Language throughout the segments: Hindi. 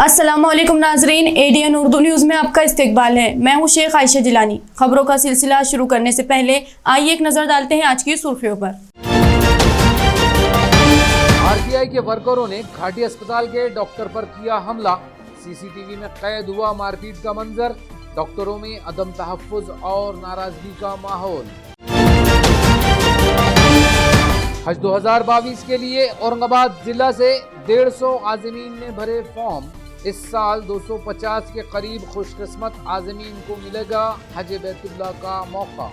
अस्सलामुअलैकुम नाजरीन, एडीएन उर्दू न्यूज़ में आपका इस्तकबाल है। मैं हूं शेख आयशा जिलानी। खबरों का सिलसिला शुरू करने से पहले आइए एक नज़र डालते हैं आज की सुर्खियों पर। आरटीआई के वर्करों ने घाटी अस्पताल के डॉक्टर पर किया हमला। सीसीटीवी में कैद हुआ मारपीट का मंजर। डॉक्टरों में अदम तहफ्फुज और नाराजगी का माहौल। हज 2022 के लिए औरंगाबाद जिला से 150 आज़मीन ने भरे फॉर्म। इस साल 250 के करीब खुशकिस्मत आज़मीन को मिलेगा हज बैतुल्लाह का मौका।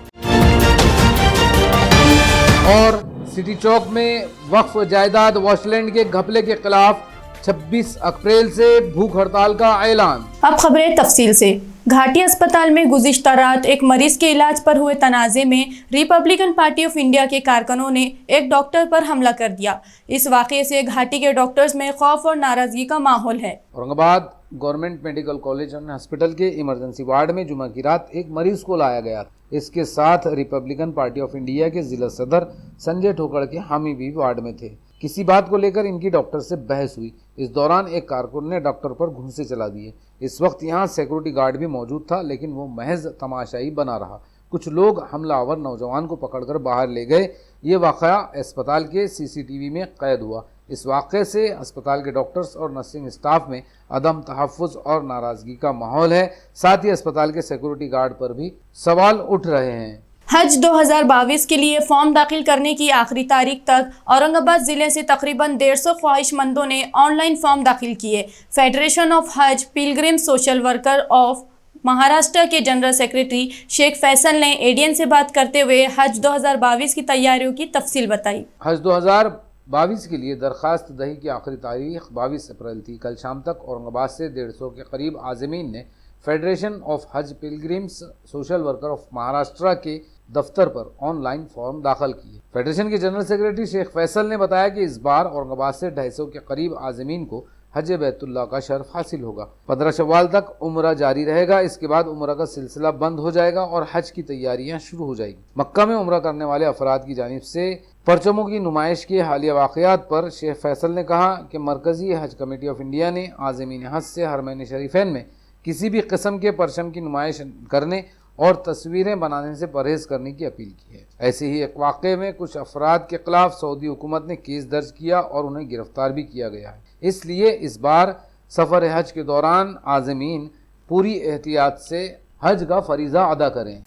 और सिटी चौक में वक्फ जायदाद वॉशलैंड के घपले के खिलाफ 26 अप्रैल से भूख हड़ताल का ऐलान। अब खबरें तफसील से। घाटी अस्पताल में गुज़िश्ता रात एक मरीज के इलाज पर हुए तनाज़े में रिपब्लिकन पार्टी ऑफ इंडिया के कारकुनों ने एक डॉक्टर पर हमला कर दिया। इस वाक़े से घाटी के डॉक्टर्स में खौफ और नाराजगी का माहौल है। Aurangabad government medical college and hospital के इमरजेंसी वार्ड में जुमा की रात एक मरीज को लाया गया। इसके साथ रिपब्लिकन पार्टी ऑफ इंडिया के जिला सदर संजय ठोकड़ के हामी भी वार्ड में थे। किसी बात को लेकर इनकी डॉक्टर से बहस हुई। इस दौरान एक कारकुन ने डॉक्टर पर घूंसे चला दिए। इस वक्त यहाँ सिक्योरिटी गार्ड भी मौजूद था, लेकिन वो महज तमाशाई बना रहा। कुछ लोग हमलावर नौजवान को पकड़कर बाहर ले गए। ये वाक़या अस्पताल के सीसीटीवी में कैद हुआ। इस वाक़े से अस्पताल के डॉक्टर्स और नर्सिंग स्टाफ में अदम तहफ्फुज और नाराज़गी का माहौल है। साथ ही अस्पताल के सिक्योरिटी गार्ड पर भी सवाल उठ रहे हैं। हज 2022 के लिए फॉर्म दाखिल करने की आखिरी तारीख तक औरंगाबाद जिले से तकरीबन 150 ख्वाहिशमंदों ने ऑनलाइन फॉर्म दाखिल किए। फेडरेशन ऑफ हज Pilgrim social worker of Maharashtra के जनरल सेक्रेटरी शेख फैसल ने एडीएन से बात करते हुए हज 2022 की तैयारियों की तफसील बताई। हज 2022 के लिए दरखास्त दही की आखिरी तारीख 22 अप्रैल थी। कल शाम तक औरंगाबाद से 150 के करीब आज़मीन ने फेडरेशन ऑफ हज pilgrims social worker of Maharashtra के दफ्तर पर ऑनलाइन फॉर्म दाखिल किए। फेडरेशन के जनरल सेक्रेटरी शेख फैसल ने बताया कि इस बार औरंगाबाद से 250 के करीब आज़मीन को हज बैतुल्लाह का शर्फ हासिल होगा। 15 शव्वाल तक उम्रा जारी रहेगा। इसके बाद उम्रा का सिलसिला बंद हो जाएगा और हज की तैयारियां शुरू हो जाएगी। मक्का में उम्रा करने वाले अफराद की जानिब से परचमों की नुमाइश के हालिया वाक़यात पर शेख फैसल ने कहा कि मरकज़ी हज कमेटी ऑफ इंडिया ने आज़मीन हज से हरमैन शरीफैन में किसी भी किस्म के परचम की नुमाइश करने और तस्वीरें बनाने से परहेज़ करने की अपील की है। ऐसे ही एक वाक़े में कुछ अफराद के खिलाफ सऊदी हुकूमत ने केस दर्ज किया और उन्हें गिरफ्तार भी किया गया है। इसलिए इस बार सफ़र हज के दौरान आज़मीन पूरी एहतियात से हज का फरीज़ा अदा करें।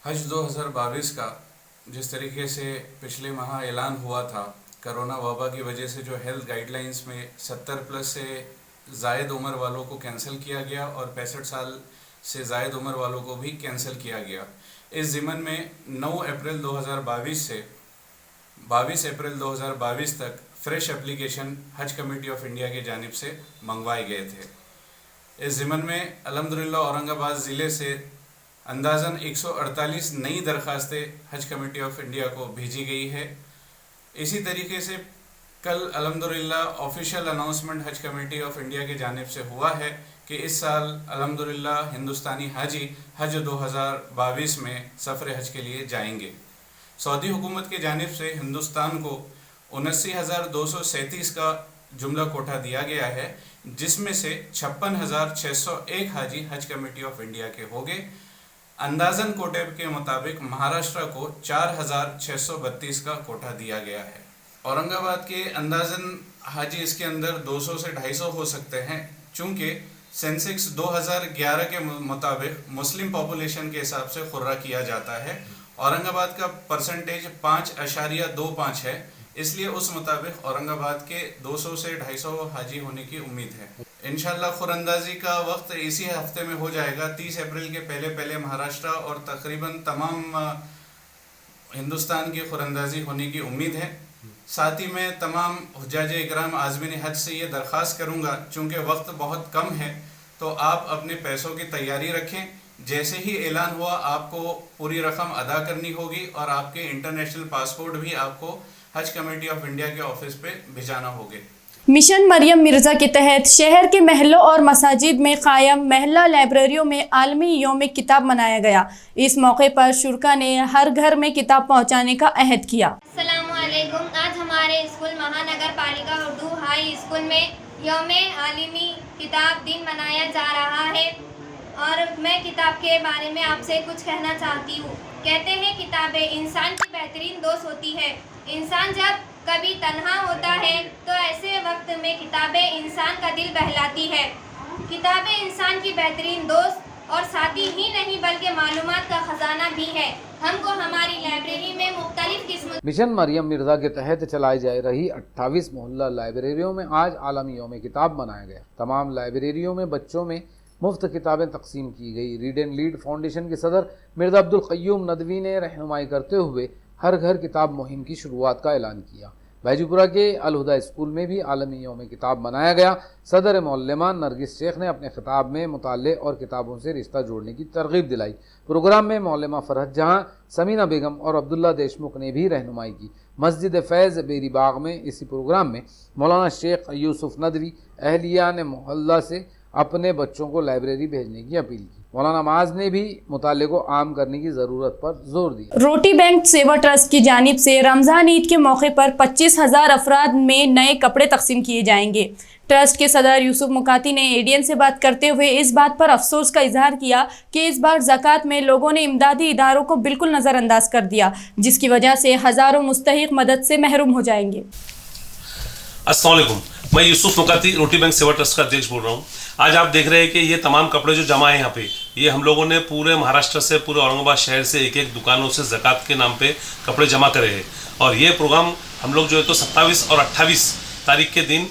हज 2022 का जिस तरीके से पिछले माह ऐलान हुआ था, कोरोना वबा की वजह से जो हेल्थ गाइडलाइंस में 70 प्लस से ज़ायद उम्र वालों को कैंसिल किया गया और 65 साल से ज़ायद उम्र वालों को भी कैंसिल किया गया। इस ज़िमन में 9 अप्रैल 2022 से 22 अप्रैल 2022 तक फ्रेश एप्लीकेशन हज कमेटी ऑफ इंडिया की जानिब से मंगवाए गए थे। इस ज़िमन में अल्हम्दुलिल्लाह औरंगाबाद ज़िले से अंदाज़न 148 नई दरखास्तें हज कमेटी ऑफ इंडिया को भेजी गई है। इसी तरीके से कल अल्हम्दुलिल्लाह ऑफिशियल अनाउंसमेंट हज कमेटी ऑफ इंडिया की जानिब से हुआ है कि इस साल अल्हम्दुलिल्लाह हिंदुस्तानी हाजी हज 2022 में सफ़र हज के लिए जाएंगे। सऊदी हुकूमत की जानिब से हिंदुस्तान को 79,237 का जुमला कोटा दिया गया है, जिसमें से 56,601 हाजी हज कमेटी ऑफ इंडिया के होंगे। अंदाज़न कोटे के मुताबिक महाराष्ट्र को 4,632 का कोटा दिया गया है। औरंगाबाद के अंदाज़न हाजी इसके अंदर 200 से 250 हो सकते हैं, चूँकि सेंसेक्स 2011 के मुताबिक मुस्लिम पॉपुलेशन के हिसाब से खुर्रा किया जाता है। औरंगाबाद का परसेंटेज 5.25 है, इसलिए उस मुताबिक औरंगाबाद के 200 से 250 हाजी होने की उम्मीद है। इंशाल्लाह खुरंदाजी का वक्त इसी हफ्ते में हो जाएगा। 30 अप्रैल के पहले महाराष्ट्र और तकरीबन तमाम हिंदुस्तान की खुरंदाजी होने की उम्मीद है। साथ ही मैं तमाम हुज्जाज इकराम आज़मीन हज से ये दरख्वास्त करूँगा, चूँकि वक्त बहुत कम है, तो आप अपने पैसों की तैयारी रखें। जैसे ही ऐलान हुआ आपको पूरी रकम अदा करनी होगी और आपके इंटरनेशनल पासपोर्ट भी आपको हज कमेटी ऑफ इंडिया के ऑफिस पे भिजाना होंगे। मिशन मरियम मिर्ज़ा के तहत शहर के महलों और मसाजिद में कायम महिला लाइब्रेरियों में आलमी यौम किताब मनाया गया। इस मौके पर शुरा ने हर घर में किताब पहुंचाने का अहद किया। अस्सलामुअलैकुम। आज हमारे स्कूल महानगर पालिका उर्दू हाई स्कूल में यौम आलमी किताब दिन मनाया जा रहा है और मैं किताब के बारे में आपसे कुछ कहना चाहती हूँ। कहते हैं किताबें इंसान की बेहतरीन दोस्त होती है। इंसान जब कभी तन्हा होता है तो ऐसे वक्त में किताबें इंसान का दिल बहलाती है। किताबें इंसान की बेहतरीन दोस्त और साथी ही नहीं बल्कि मालूमात का खजाना भी है। हमको हमारी लाइब्रेरी में मुख्तलिफ किस्म मिशन मरियम मिर्ज़ा के तहत चलाई जा रही 28 मोहल्ला लाइब्रेरियों में आज आलमी यौम किताब मनाया गया। तमाम लाइब्रेरियों में बच्चों में मुफ्त किताबें तकसीम की गई। रीड एंड लीड फाउंडेशन के सदर मिर्ज़ा अब्दुल क़य्यूम नदवी ने रहनुमाई करते हुए हर घर किताब मुहिम की शुरुआत का ऐलान किया। बैजूपुरा के अल हुदा स्कूल में भी आलमी यौम किताब मनाया गया। सदर मौलमा नरगिस शेख ने अपने खिताब में मुताले और किताबों से रिश्ता जोड़ने की तरगीब दिलाई। प्रोग्राम में मौलमा फरहत जहां, समीना बेगम और अब्दुल्ला देशमुख ने भी रहनुमाई की। मस्जिद फैज़ बेरी बाग में इसी प्रोग्राम में मौलाना शेख यूसुफ नदवी अहलिया ने मोहल्ला से अपने बच्चों को लाइब्रेरी भेजने की अपील की। मौलाना माज ने भी मुताले को आम करने की ज़रूरत पर जोर दिया। रोटी बैंक सेवा ट्रस्ट की जानिब से रमज़ान ईद के मौके पर 25,000 अफराद में नए कपड़े तकसीम किए जाएंगे। ट्रस्ट के सदर यूसुफ मुकाती ने एडीएन से बात करते हुए इस बात पर अफसोस का इजहार किया कि इस बार ज़कात में लोगों ने इमदादी इदारों को बिल्कुल नज़रअंदाज कर दिया, जिसकी वजह से हज़ारों मुस्तहिक मदद से महरूम हो जाएंगे। अस्सलाम वालेकुम, मैं यूसुफ मुकाती रोटी बैंक सेवा ट्रस्ट का अध्यक्ष बोल रहा हूँ। आज आप देख रहे हैं कि ये तमाम कपड़े जो जमा है यहाँ पे, ये हम लोगों ने पूरे महाराष्ट्र से, पूरे औरंगाबाद शहर से एक एक दुकानों से ज़कात के नाम पे कपड़े जमा करे हैं। और ये प्रोग्राम हम लोग जो है तो 27 और 28 तारीख के दिन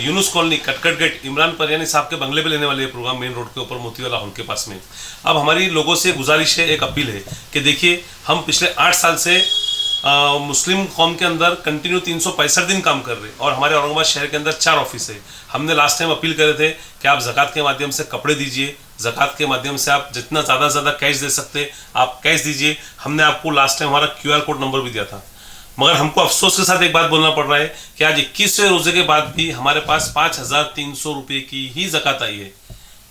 यूनुस कॉलोनी कटकट गेट इमरान परियानी साहब के बंगले पे लेने वाले ये प्रोग्राम मेन रोड के ऊपर मोतीवाला हॉल के पास में। अब हमारी लोगों से गुजारिश है, एक अपील है कि देखिए हम पिछले 8 साल से मुस्लिम कौम के अंदर कंटिन्यू 365 दिन काम कर रहे हैं और हमारे औरंगाबाद शहर के अंदर 4 ऑफिस है। हमने लास्ट टाइम अपील करे थे कि आप ज़कात के माध्यम से कपड़े दीजिए, ज़कात के माध्यम से आप जितना ज़्यादा से ज़्यादा कैश दे सकते आप कैश दीजिए। हमने आपको लास्ट टाइम हमारा QR कोड नंबर भी दिया था, मगर हमको अफसोस के साथ एक बात बोलना पड़ रहा है कि आज 21वें रोज़े के बाद भी हमारे पास 5,300 रुपये की ही ज़कात आई है।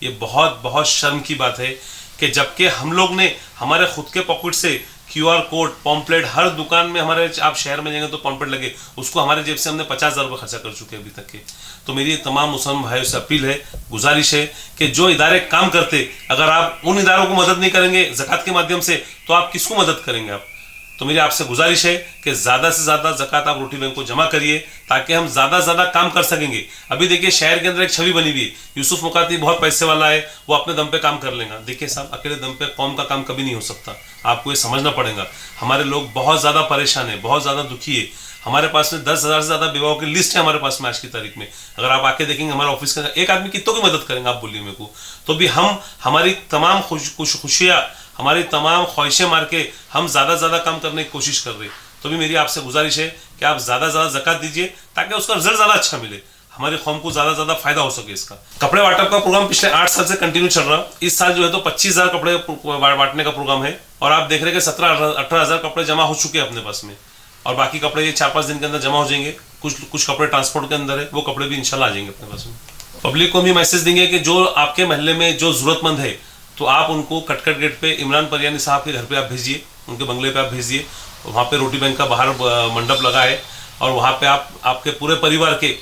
ये बहुत शर्म की बात है कि जबकि हम लोग ने हमारे खुद के पॉकेट से QR कोड, पॉम्पलेट, हर दुकान में हमारे आप शहर में जाएंगे तो पॉम्पलेट लगे, उसको हमारे जेब से हमने 50,000 रुपये खर्चा कर चुके हैं अभी तक के। तो मेरी तमाम मुसलमान भाइयों से अपील है, गुजारिश है कि जो इदारे काम करते, अगर आप उन इदारों को मदद नहीं करेंगे ज़कात के माध्यम से तो आप किसको मदद करेंगे आप। तो मेरी आपसे गुजारिश है कि ज़्यादा से ज़्यादा ज़कात आप रोटी बैंक को जमा करिए ताकि हम ज़्यादा से ज़्यादा काम कर सकेंगे। अभी देखिए शहर के अंदर एक छवि बनी हुई है, यूसुफ मुकाती बहुत पैसे वाला है, वो अपने दम पे काम कर लेगा। देखिए साहब, अकेले दम पे कौम का काम कभी नहीं हो सकता, आपको ये समझना पड़ेगा। हमारे लोग बहुत ज़्यादा परेशान है, बहुत ज़्यादा दुखी है। हमारे पास में 10,000 से ज़्यादा विवाहों की लिस्ट है हमारे पास में आज की तारीख में। अगर आप आके देखेंगे हमारे ऑफिस के अंदर एक आदमी कितनों की मदद करेंगे आप बोलिए मेरे को। तो भी हम हमारी तमाम खुशियाँ, हमारी तमाम ख्वाहिशें मार के हम ज़्यादा से ज़्यादा काम करने की कोशिश कर रहे हैं। तो भी मेरी आपसे गुजारिश है कि आप ज़्यादा से ज़्यादा ज़कात दीजिए ताकि उसका रिजल्ट ज़्यादा अच्छा मिले, हमारी कौम को ज़्यादा से ज़्यादा फायदा हो सके। इसका कपड़े वाटप का प्रोग्राम पिछले 8 साल से कंटिन्यू चल रहा। इस साल जो है तो 25,000 कपड़े बांटने का प्रोग्राम है और आप देख रहे हैं कि 17-18,000 कपड़े जमा हो चुके हैं अपने पास में और बाकी कपड़े ये 4-5 दिन के अंदर जमा हो जाएंगे। कुछ कपड़े ट्रांसपोर्ट के अंदर है, वो कपड़े भी इंशाल्लाह आ जाएंगे अपने पास में। पब्लिक को भी मैसेज देंगे कि जो आपके महल्ले में जो ज़रूरतमंद है तो आप उनको कटकट गेट पे इमरान परियानी साहब के घर पे आप भेजिए, उनके बंगले पे आप भेजिए। वहाँ पे रोटी बैंक का बाहर मंडप लगा है और वहाँ पे आप आपके पूरे परिवार के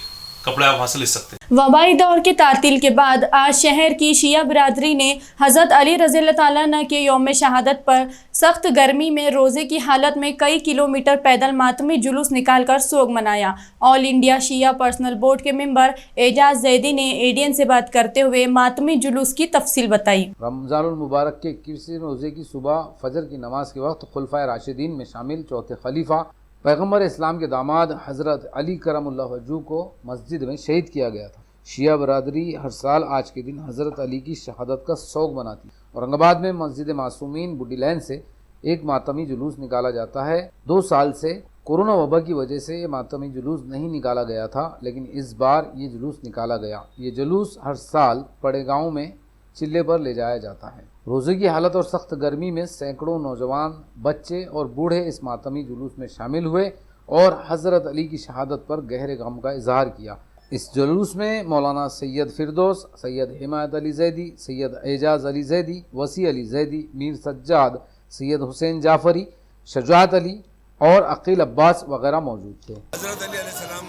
कपड़े आप वहाँ से ले सकते हैं। वबाई दौर के तातील के बाद आज शहर की शिया बिरादरी ने हज़रत अली रज़ियल्लाहु ताला अन्हु के यौम शहादत पर सख्त गर्मी में रोज़े की हालत में कई किलोमीटर पैदल मातमी जुलूस निकालकर सोग मनाया। ऑल इंडिया शिया पर्सनल बोर्ड के मेंबर एजाज जैदी ने एडीएन से बात करते हुए मातमी जुलूस की तफसील बताई। रमज़ानुल मुबारक के 21वें रोज़े की सुबह फजर की नमाज के वक्त खुलफाए राशिदीन में शामिल चौथे खलीफा पैगम्बर इस्लाम के दामाद हज़रत अली करमुल्लाह वजहू को मस्जिद में शहीद किया गया था। शिया बरादरी हर साल आज के दिन हज़रत अली की शहादत का शौक मनाती है। औरंगाबाद में मस्जिद मासूमीन बुड्डी लैन से एक मातमी जुलूस निकाला जाता है। 2 साल से कोरोना वबा की वजह से ये मातमी जुलूस नहीं निकाला गया था, लेकिन इस बार ये जुलूस निकाला गया। ये जुलूस हर साल पड़े गाँव में चिल्ले पर ले जाया जाता है। रोज़े की हालत और सख्त गर्मी में सैकड़ों नौजवान, बच्चे और बूढ़े इस मातमी जुलूस में शामिल हुए और हज़रत अली की शहादत पर गहरे गम का इजहार किया। इस जुलूस में मौलाना सैयद फिरदौस, सैयद हिमायत अली ज़ैदी, सैयद एजाज़ अली ज़ैदी, वसी अली ज़ैदी, मीर सज्जाद, सैयद हुसैन जाफ़री, शजाअत अली और अकील अब्बास वगैरह मौजूद थे। हज़रत अली अलैहिस्सलाम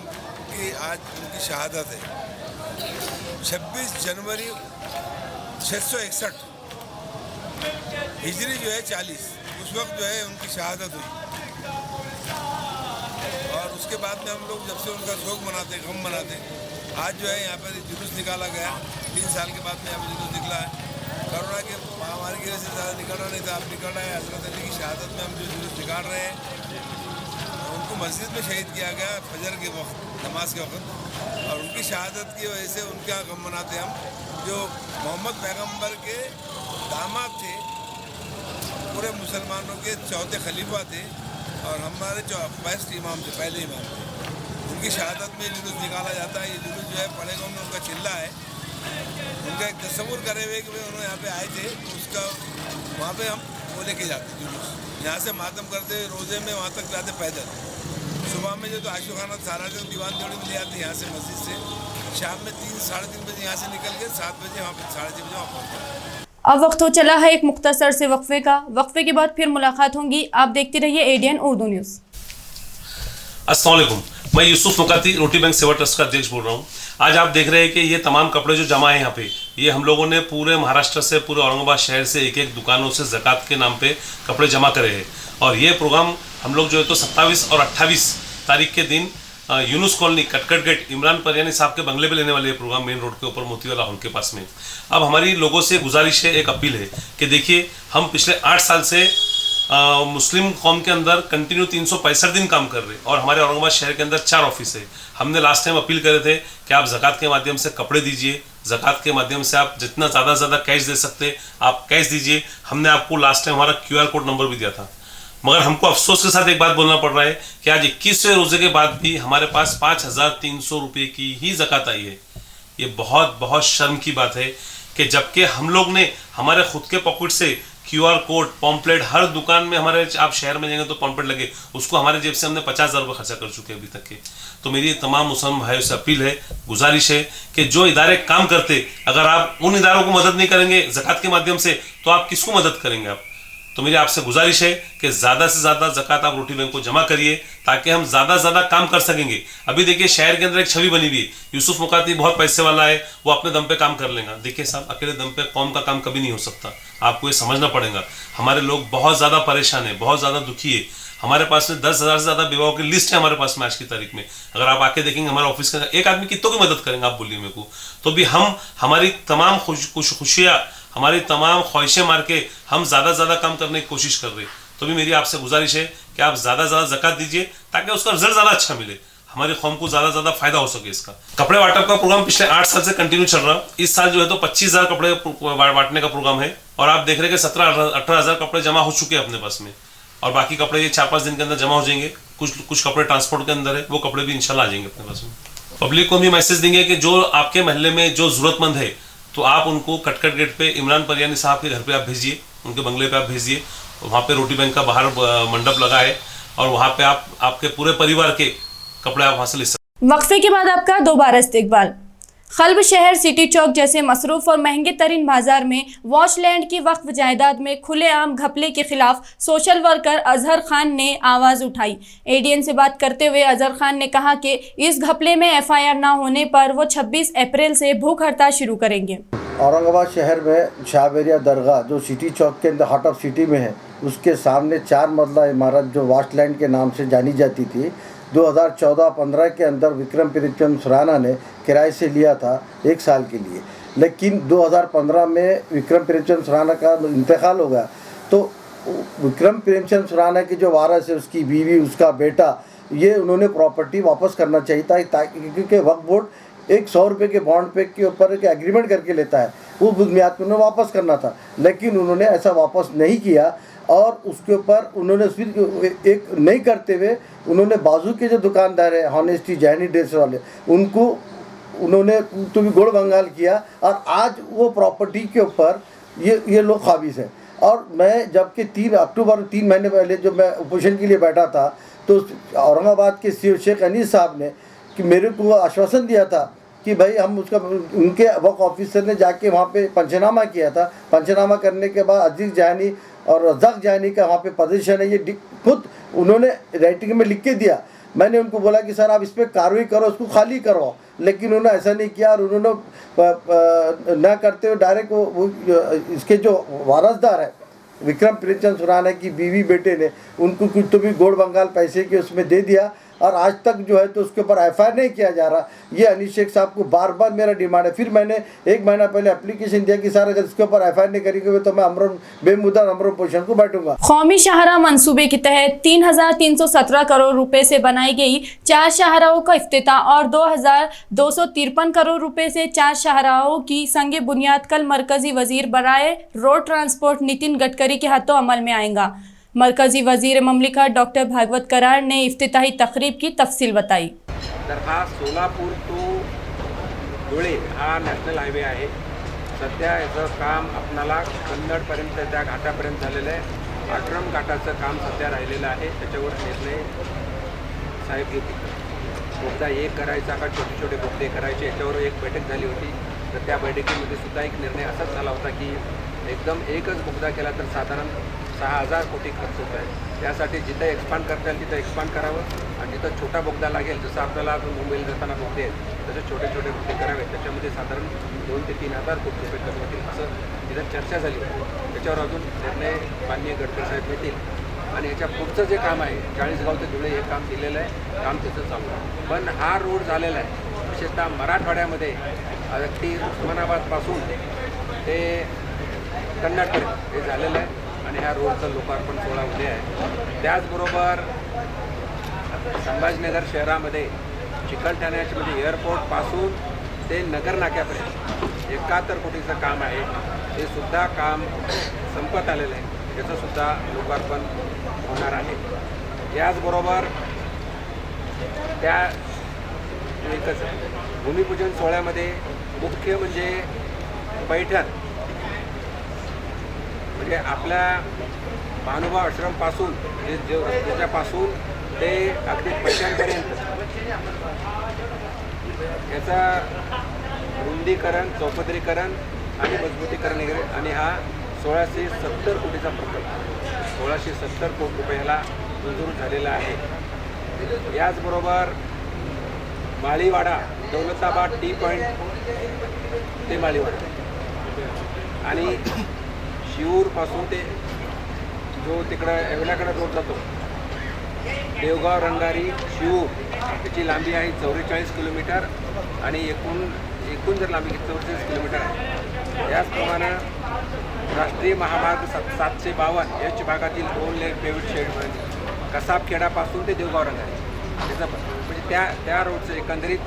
की आज उनकी शहादत है। 26 जनवरी 661 हिजरी जो है 40, उस वक्त जो है उनकी शहादत हुई। और उसके बाद में हम लोग जब से उनका शोक मनाते, गम मनाते, आज जो है यहाँ पर जुलूस निकाला गया। 3 साल के बाद में यहाँ पर जुलूस निकला है। कोरोना के महामारी की वजह से ज़्यादा निकलना नहीं था, अब निकल रहा है। हज़रत अली की शहादत में हम जो जुलूस निकाल रहे हैं, उनको मस्जिद में शहीद किया गया फजर के वक्त, नमाज के वक्त, और उनकी शहादत की वजह से उनका गम मनाते हम, जो मोहम्मद पैगंबर के दामाद थे, पूरे मुसलमानों के चौथे खलीफा थे और हमारे जो बेस्ट इमाम थे, पहले इमाम थे। उनकी शहादत में जुलूस निकाला जाता है। ये जुलूस जो है बड़े गाँव में उनका चिल्ला है। उनका एक तस्वुर करे हुए कि भाई उन्होंने यहाँ पे आए थे, उसका वहाँ पे हम वो लेके जाते जुलूस, यहाँ से मातम करते रोज़े में वहाँ तक जाते पैदल। सुबह में जो तो आशुखाना सारा दिन दीवान जोड़ी में ले आते यहाँ से मस्जिद से, शाम में 3 साढ़े 3 बजे यहाँ से निकल के 7 बजे वहाँ 6:30 बजे वहाँ पहुँचते हैं। अब वक्त हो चला है एक मुख्तसर से वक्फे का। वक्फे के बाद फिर मुलाकात होंगी। आप देखते रहिए एडीएन उर्दू न्यूज़। अस्सलाम वालेकुम, मैं यूसुफ मुकाती रोटी बैंक सेवा ट्रस्ट का अध्यक्ष बोल रहा हूँ। आज आप देख रहे हैं कि ये तमाम कपड़े जो जमा है यहाँ पे, ये हम लोगों ने पूरे महाराष्ट्र से, पूरे औरंगाबाद शहर से एक एक दुकानों से ज़कात के नाम पे कपड़े जमा करे हैं। और ये प्रोग्राम हम लोग जो है तो 27 और 28 तारीख के दिन यूनुस कॉलोनी कटकट गेट इमरान परियानी साहब के बंगले पे लेने वाले ये प्रोग्राम मेन रोड के ऊपर मोतीवाला हॉल के पास में। अब हमारी लोगों से गुजारिश है, एक अपील है कि देखिए, हम पिछले 8 साल से मुस्लिम कौम के अंदर कंटिन्यू 365 दिन काम कर रहे हैं और हमारे औरंगाबाद शहर के अंदर 4 ऑफिस है। हमने लास्ट टाइम अपील करे थे कि आप ज़कात के माध्यम से कपड़े दीजिए, ज़कात के माध्यम से आप जितना ज़्यादा से ज़्यादा कैश दे सकते आप कैश दीजिए। हमने आपको लास्ट टाइम हमारा QR कोड नंबर भी दिया था, मगर हमको अफसोस के साथ एक बात बोलना पड़ रहा है कि आज 21वें रोज़े के बाद भी हमारे पास 5300 रुपये की ही ज़कात आई है। ये बहुत बहुत शर्म की बात है कि जबकि हम लोग ने हमारे खुद के पॉकेट से QR कोड, पॉम्पलेट, हर दुकान में हमारे, आप शहर में जाएंगे तो पॉम्पलेट लगे, उसको हमारे जेब से हमने 50,000 रुपये खर्चा कर चुके हैं अभी तक के। तो मेरी तमाम मुसलमान भाइयों से अपील है, गुजारिश है कि जो इदारे काम करते, अगर आप उन इदारों को मदद नहीं करेंगे ज़कात के माध्यम से, तो आप किसको मदद करेंगे आप? तो मेरी आपसे गुजारिश है कि ज़्यादा से ज़्यादा ज़कात आप रोटी बैंक को जमा करिए ताकि हम ज़्यादा से ज़्यादा काम कर सकेंगे। अभी देखिए शहर के अंदर एक छवि बनी हुई है, यूसुफ मुकाती बहुत पैसे वाला है, वो अपने दम पे काम कर लेगा। देखिए साहब, अकेले दम पे कौम का काम कभी नहीं हो सकता, आपको ये समझना पड़ेगा। हमारे लोग बहुत ज़्यादा परेशान है, बहुत ज़्यादा दुखी है। हमारे पास में 10,000 से ज़्यादा विवाहों की लिस्ट है हमारे पास में आज की तारीख में। अगर आप आके देखेंगे हमारे ऑफिस के अंदर, एक आदमी कितनों की मदद करेंगे आप बोलिए मेरे को? तो भी हम हमारी तमाम खुशियाँ, हमारी तमाम ख्वाहिशें मार के हम ज़्यादा से ज़्यादा काम करने की कोशिश कर रहे हैं। तो भी मेरी आपसे गुजारिश है कि आप ज़्यादा से ज़्यादा ज़कात दीजिए ताकि उसका रिजल्ट ज़्यादा अच्छा मिले, हमारी कौम को ज़्यादा से ज़्यादा फायदा हो सके इसका। कपड़े वाटप का प्रोग्राम पिछले 8 साल से कंटिन्यू चल रहा। इस साल जो है तो 25,000 कपड़े बांटने का प्रोग्राम है और आप देख रहे हैं कि 17-18 हज़ार कपड़े जमा हो चुके हैं अपने पास में, और बाकी कपड़े ये 4-5 दिन के अंदर जमा हो जाएंगे। कुछ कपड़े ट्रांसपोर्ट के अंदर है, वो कपड़े भी इंशाल्लाह आ जाएंगे अपने पास में। पब्लिक को भी मैसेज देंगे कि जो आपके महल्ले में जो ज़रूरतमंद है तो आप उनको कटकट गेट पे इमरान परियानी साहब के घर पे आप भेजिए, उनके बंगले पे आप भेजिए। वहाँ पे रोटी बैंक का बाहर मंडप लगा है और वहाँ पे आप आपके पूरे परिवार के कपड़े आप वहाँ से ले सकते। वक्फे के बाद आपका दोबारा इस्तिकबाल। खल्ब शहर, सिटी चौक जैसे मसरूफ और महंगे तरीन बाजार में वॉशलैंड की वक्फ जायदाद में खुलेआम घपले के खिलाफ सोशल वर्कर अजहर खान ने आवाज़ उठाई। एडीएन से बात करते हुए अजहर खान ने कहा कि इस घपले में FIR ना होने पर वो 26 अप्रैल से भूख हड़ताल शुरू करेंगे। औरंगाबाद शहर में शाहबेरिया दरगाह जो सिटी चौक के अंदर हार्ट ऑफ सिटी में है, उसके सामने 4 मंजिला इमारत जो वॉशलैंड के नाम से जानी जाती थी, 2014-15 के अंदर विक्रम प्रेमचंद सुराना ने किराए से लिया था 1 साल के लिए। लेकिन 2015 में विक्रम प्रेमचंद सुराना का इंतकाल हो गया, तो विक्रम प्रेमचंद सुराना की जो वारिस है, उसकी बीवी, उसका बेटा, ये उन्होंने प्रॉपर्टी वापस करना चाहिए था, क्योंकि वक्फ बोर्ड एक 100 रुपये के बॉन्ड पे के ऊपर एक एग्रीमेंट करके लेता है, वो बुनियाद पर उन्हें वापस करना था। लेकिन उन्होंने ऐसा वापस नहीं किया और उसके ऊपर उन्होंने फिर एक नहीं करते हुए उन्होंने बाजू के जो दुकानदार है हॉनेस्टी जैनी ड्रेस वाले, उनको उन्होंने तुम्हें गोड़ बंगाल किया और आज वो प्रॉपर्टी के ऊपर ये लोग काबिज है। और मैं जबकि 3 अक्टूबर 3 महीने पहले जब मैं अपोजिशन के लिए बैठा था तो औरंगाबाद के सीओ शेख अनीस साहब ने कि मेरे को आश्वासन दिया था कि भाई हम उसका उनके वर्क ऑफिसर ने जाके वहाँ पे पंचनामा किया था। पंचनामा करने के बाद अजीज जानी और रज़ाक जानी का वहाँ पे पोजीशन है, ये खुद उन्होंने राइटिंग में लिख के दिया। मैंने उनको बोला कि सर आप इस पर कार्रवाई करो, उसको खाली करो, लेकिन उन्होंने ऐसा नहीं किया और उन्होंने न करते हुए डायरेक्ट वो इसके जो वारसदार है विक्रम प्रेमचंद सुराना की बीवी बेटे ने उनको कुछ तो भी गोड़ बंगाल पैसे के उसमें दे दिया और आज तक जो है तो उसके ऊपर एफआईआर नहीं किया जा रहा। ये अनीस शेख साहब को बार बार मेरा डिमांड है। फिर मैंने 1 महीना पहले एप्लीकेशन दिया कि सर अगर इसके ऊपर एफआईआर नहीं करेंगे तो मैं बेमुद्दा अमर पोजीशन को बैठूंगा। कौमी शाहराह मंसूबे के तहत 3,317 करोड़ रुपए से बनाई गई 4 शाहराहों का इफ्तिताह और 2,253 करोड़ रुपए से 4 शाहराहों की संगे बुनियाद कल मरकजी वजीर बराए रोड ट्रांसपोर्ट नितिन गडकरी के हाथों अमल में आएगा। मरकजी वजीर ममलिकत डॉक्टर भागवत करार ने इफ्तिताही तकरीब की तफसील बताई। दरखास्त सोलापूर टू धुळे हा नॅशनल हायवे आहे। सध्या याचं काम आपणाला कन्नडपर्यंत त्या घाटापर्यंत झालेलं आहे। आश्रम घाटाचं काम सध्या राहिलेलं आहे, त्याच्यावर निर्णय साहेब घेतील। बोगदा एक करायचा का छोटे छोटे बोगदे करायचे याच्यावर एक बैठक झाली होती, तर त्या बैठकीमध्ये सुद्धा एक निर्णय असाच झाला होता की एकदम एकच बोगदा केला तर साधारण 6,000 कोटी खर्च होत आहे। त्यासाठी जिथं एक्सपांड करता येईल तिथं एक्सपांड करावं आणि जिथं छोटा बोगदा लागेल, जसं आपल्याला मुंबईला जाताना बोगदे आहेत तसे छोटे छोटे बोगदे करावे, त्याच्यामध्ये साधारण 2,000 ते 3,000 कोटी रुपये खर्च होतील असं तिथं चर्चा झाली। त्याच्यावर अजून निर्णय माननीय गडकरी साहेब घेतील आणि याच्या पुढचं जे काम आहे 40गाव ते धुळे हे काम दिलेलं आहे, काम त्याचं चालू आहे। पण हा रोड झालेला आहे विशेषतः मराठवाड्यामध्ये अगदी उस्मानाबादपासून ते कन्नडपर्यंत हे झालेलं आहे आणि ह्या रोडचं लोकार्पण सोहळा उद्या आहे। त्याचबरोबर संभाजीनगर शहरामध्ये चिकलठाण्याच्या म्हणजे एअरपोर्टपासून ते नगर नाक्यापर्यंत 71 कोटीचं काम आहे, हे सुद्धा काम संपत आलेलं आहे, त्याचं सुद्धा लोकार्पण होणार आहे। याचबरोबर त्या एकच भूमिपूजन सोहळ्यामध्ये मुख्य म्हणजे पैठण म्हणजे आपल्या महानुभाव आश्रमपासून जे रस्त्यापासून ते अगदी पैठणपर्यंत याचा रुंदीकरण, चौपदरीकरण आणि मजबूतीकरण वगैरे आणि हा 1,670 कोटीचा प्रकल्प 1,670 कोटी रुपयाला मंजूर झालेला आहे। याचबरोबर माळीवाडा दौलताबाद टी पॉईंट ते माळीवाडा आणि शिऊरपासून ते जो तिकडं येवल्याकडे रोड जातो देवगाव रंगारी शिऊर त्याची लांबी आहे 44 किलोमीटर आणि एकूण जर लांबी 44 किलोमीटर आहे। याचप्रमाणे राष्ट्रीय महामार्ग 752 एच भागातील 2 लेन पेव्ड शेड कसाबखेडापासून ते देवगाव रंगारी त्याचा म्हणजे त्या रोडचं एकंदरीत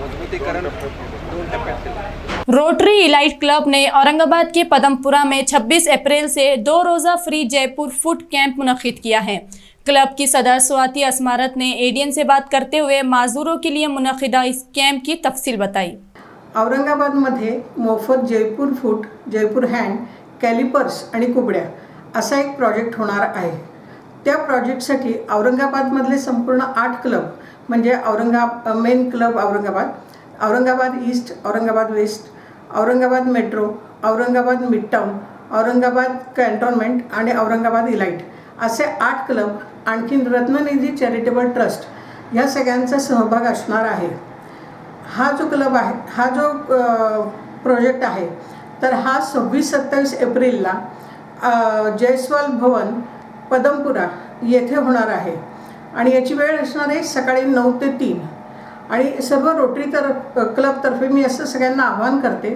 मजबूतीकरण 2 टप्प्यात केलं। रोटरी इलाइट क्लब ने औरंगाबाद के पदमपुरा में 26 अप्रैल से 2 रोज़ा फ्री जयपुर फूड कैंप मुनक्किद किया है। क्लब की सदर स्वाति अस्मारत ने एडीएन से बात करते हुए माजूरों के लिए मुनक्किदा इस कैंप की तफसील बताई। औरंगाबादमध्ये मोफत Jaipur food, Jaipur hand, callipers आणि कुबड्या असा एक प्रोजेक्ट होणार आहे। त्या प्रोजेक्टसाठी औरंगाबादमधले संपूर्ण 8 क्लब म्हणजे main club Aurangabad east, Aurangabad west, Aurangabad metro, Aurangabad midtown, Aurangabad cantonment आणि औरंगाबाद इलाइट असे 8 क्लब आणखीन रत्ननिधी चॅरिटेबल ट्रस्ट ह्या सगळ्यांचा सहभाग असणार आहे। हा जो क्लब आहे, हा जो प्रोजेक्ट आहे तर हा 26-27 एप्रिलला जयस्वाल भवन पदमपुरा येथे होणार आहे आणि याची वेळ असणार आहे सकाळी 9 ते 3 आणि सर्व रोटरी क्लबतर्फे मी असं सगळ्यांना आवाहन करते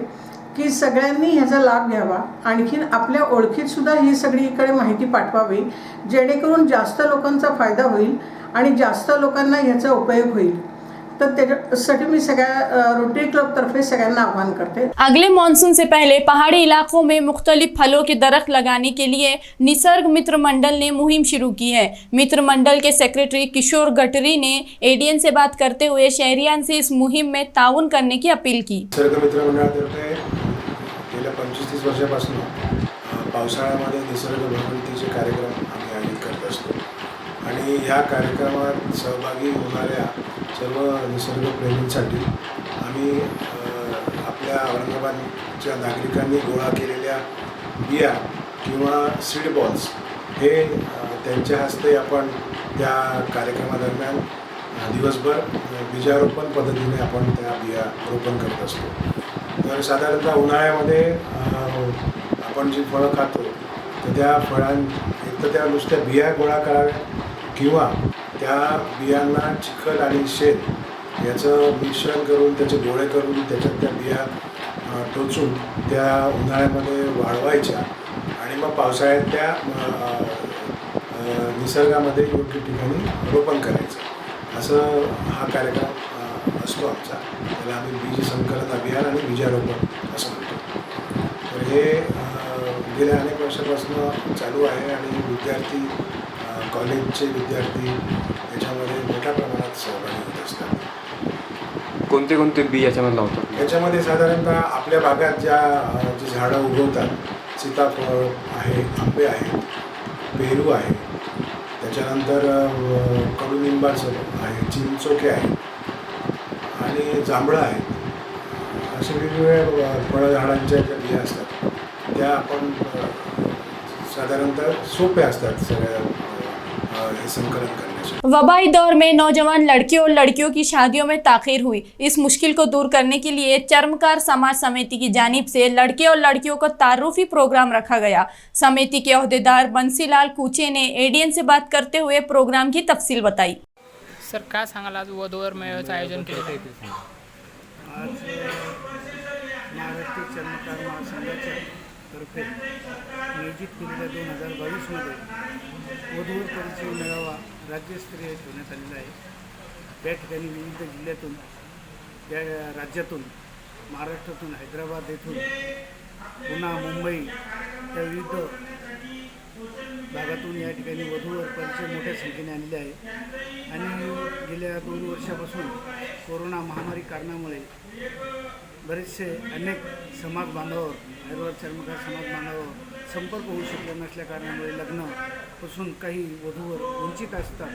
की सगळ्यांनी ह्याचा लाभ घ्यावा। आणखीन आपल्या ओळखीतसुद्धा ही सगळीकडे माहिती पाठवावी जेणेकरून जास्त लोकांचा फायदा होईल आणि जास्त लोकांना ह्याचा उपयोग होईल। तर त्याच्यासाठी मी सगळ्या रोटरी क्लबतर्फे सगळ्यांना आवाहन करते. अगले मानसून से पहले पहाड़ी इलाकों में मुख्तलिफ फलों के दरख्त लगाने के लिए निसर्ग मित्र मंडल ने मुहिम शुरू की है. मित्र मंडल के सेक्रेटरी किशोर गटरी ने एडीएन से बात करते हुए शहरियान से इस मुहिम में ताउन करने की अपील की. निसर्ग मित्र मंडळातर्फे गेल्या 25-30 वर्षापासून पावसाळ्यामध्ये निसर्ग भ्रमंतीचे कार्यक्रम आम्ही आयोजित करत असतो आणि या कार्यक्रमात सहभागी होणाऱ्या सर्व निसर्गप्रेमींसाठी आम्ही आपल्या औरंगाबादच्या नागरिकांनी गोळा केलेल्या बिया किंवा सीड बॉल्स हे त्यांच्या हस्ते आपण त्या कार्यक्रमादरम्यान दिवसभर बीजारोपण पद्धतीने आपण त्या बिया रोपण करत असतो. तर साधारणतः उन्हाळ्यामध्ये आपण जी फळं खातो तर त्या एक तर त्या नुसत्या बिया गोळा कराव्या किंवा त्या बियांना चिखल आणि शेत याचं मिश्रण करून त्याचे गोळे करून त्याच्यात त्या बिया टोचून त्या उन्हाळ्यामध्ये वाळवायच्या आणि मग पावसाळ्यात त्या निसर्गामध्ये योग्य ठिकाणी रोपण करायचं असं हा कार्यक्रम असतो आमचा. त्याला आम्ही बीज संकलन अभियान आणि बीजारोपण असं म्हणतो. तर हे गेल्या अनेक वर्षापासून चालू आहे आणि विद्यार्थी कॉलेजचे विद्यार्थी याच्यामध्ये मोठ्या प्रमाणात सहभागी होत असतात. कोणते कोणते बी याच्यामध्ये लावतात? याच्यामध्ये साधारणतः आपल्या भागात जी झाडं उगवतात, सीताफळ आहे, आंबे आहेत, पेरू आहे, त्याच्यानंतर कडुलिंबाचं आहे, चिंचोके आहे आणि जांभळं आहेत. असे वेगवेगळ्या फळझाडांच्या ज्या बिया असतात त्या आपण साधारणतः सोप्या असतात सगळ्या हे संकलन करण्यासाठी. वबाई दौर में नौजवान लड़के और लड़कियों की शादियों में ताखीर हुई. इस मुश्किल को दूर करने के लिए चर्मकार समाज समिति की जानिब से लड़के और लड़कियों को तारुफी प्रोग्राम रखा गया. समिति के अहदेदार बंसीलाल कूचे ने एडीएन से बात करते हुए प्रोग्राम की तफसील बताई. सर काय सांगाल, आज वधूवर मेळाव्याचं आयोजन केलं आहे? आज महाराष्ट्र चर्मकार महासंघाच्या तर्फे नियोजित केलेल्या 2022मध्ये वधूवर परिचय मेळावा राज्यस्तरीय ठेवण्यात आलेला आहे. त्या ठिकाणी विविध जिल्ह्यातून, त्या राज्यातून, महाराष्ट्रातून, हैदराबाद येथून, पुन्हा मुंबई या विविध भागातून या ठिकाणी वधूवर परिचय मोठ्या संख्येने आलेले आहे. आणि गेल्या 2 वर्षापासून कोरोना महामारी कारणामुळे बरेचसे अनेक समाज बांधवावर, हैदराबाद चर्मकार समाज बांधवावर संपर्क होऊ शकले नसल्या कारणामुळे लग्नापासून काही वधूवर वंचित असतात.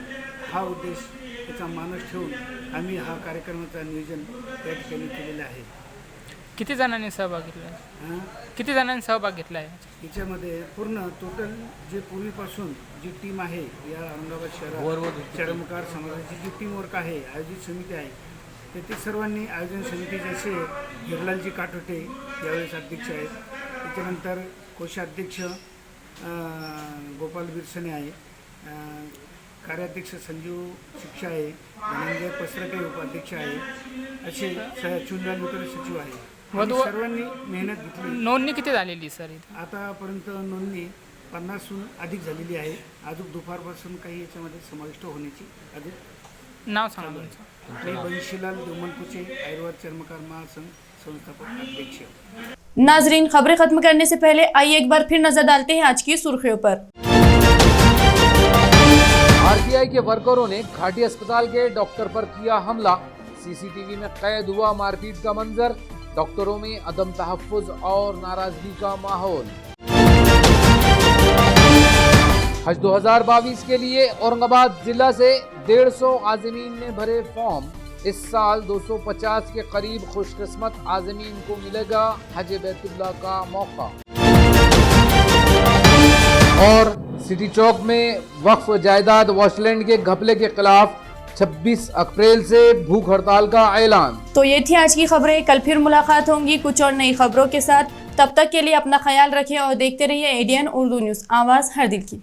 हा उद्देश, त्याचा मानस ठेवून आम्ही हा कार्यक्रमाचं नियोजन त्या ठिकाणी केलेलं आहे. किती जणांनी सहभाग घेतला आहे? किती जणांनी सहभाग घेतला आहे याच्यामध्ये? पूर्ण टोटल जे पूर्वीपासून जी टीम आहे या औरंगाबाद शहरात चर्मकार समाजाची जी टीमवर्क आहे, आयोजित समिती आहे, तर ते सर्वांनी आयोजन समितीचे असे हिरलालजी काटोटे यावेळेस अध्यक्ष आहेत. त्याच्यानंतर कोषाध्यक्ष गोपाल बिरसने आहे, कार्याध्यक्ष संजीव शिक्षा आहे, धनंजय पसरटे उपाध्यक्ष आहे, असे चुनलाल वितरण सचिव आहे. सर्वांनी मेहनत घेतली. नोंदणी किती झालेली सर? आतापर्यंत नोंदणी 50हून अधिक झालेली आहे. अजून दुपारपासून काही याच्यामध्ये समाविष्ट होण्याची अजून नाव सांगा. मी बंशीलाल देवमनकुचे, हैदराबाद चर्मकार महासंघ संस्थापक अध्यक्ष. नाजरीन, खबरें खत्म करने से पहले आइए एक बार फिर नजर डालते हैं आज की सुर्खियों पर. आरटीआई के वर्करों ने घाटी अस्पताल के डॉक्टर पर किया हमला. सीसीटीवी में कैद हुआ मारपीट का मंजर. डॉक्टरों में अदम तहफ्फुज और नाराजगी का माहौल. हज 2022 के लिए औरंगाबाद जिला से 150 आज़मीन ने भरे फॉर्म. इस साल 250 के करीब खुशकिस्मत आज़मीन को मिलेगा हज बैतुल्लाह का मौका. और सिटी चौक में वक्फ जायदाद वॉशलैंड के घपले के खिलाफ 26 अप्रैल से भूख हड़ताल का ऐलान. तो ये थी आज की खबरें. कल फिर मुलाकात होंगी कुछ और नई खबरों के साथ. तब तक के लिए अपना ख्याल रखें और देखते रहिए एडीएन उर्दू न्यूज़, आवाज़ हर दिल की.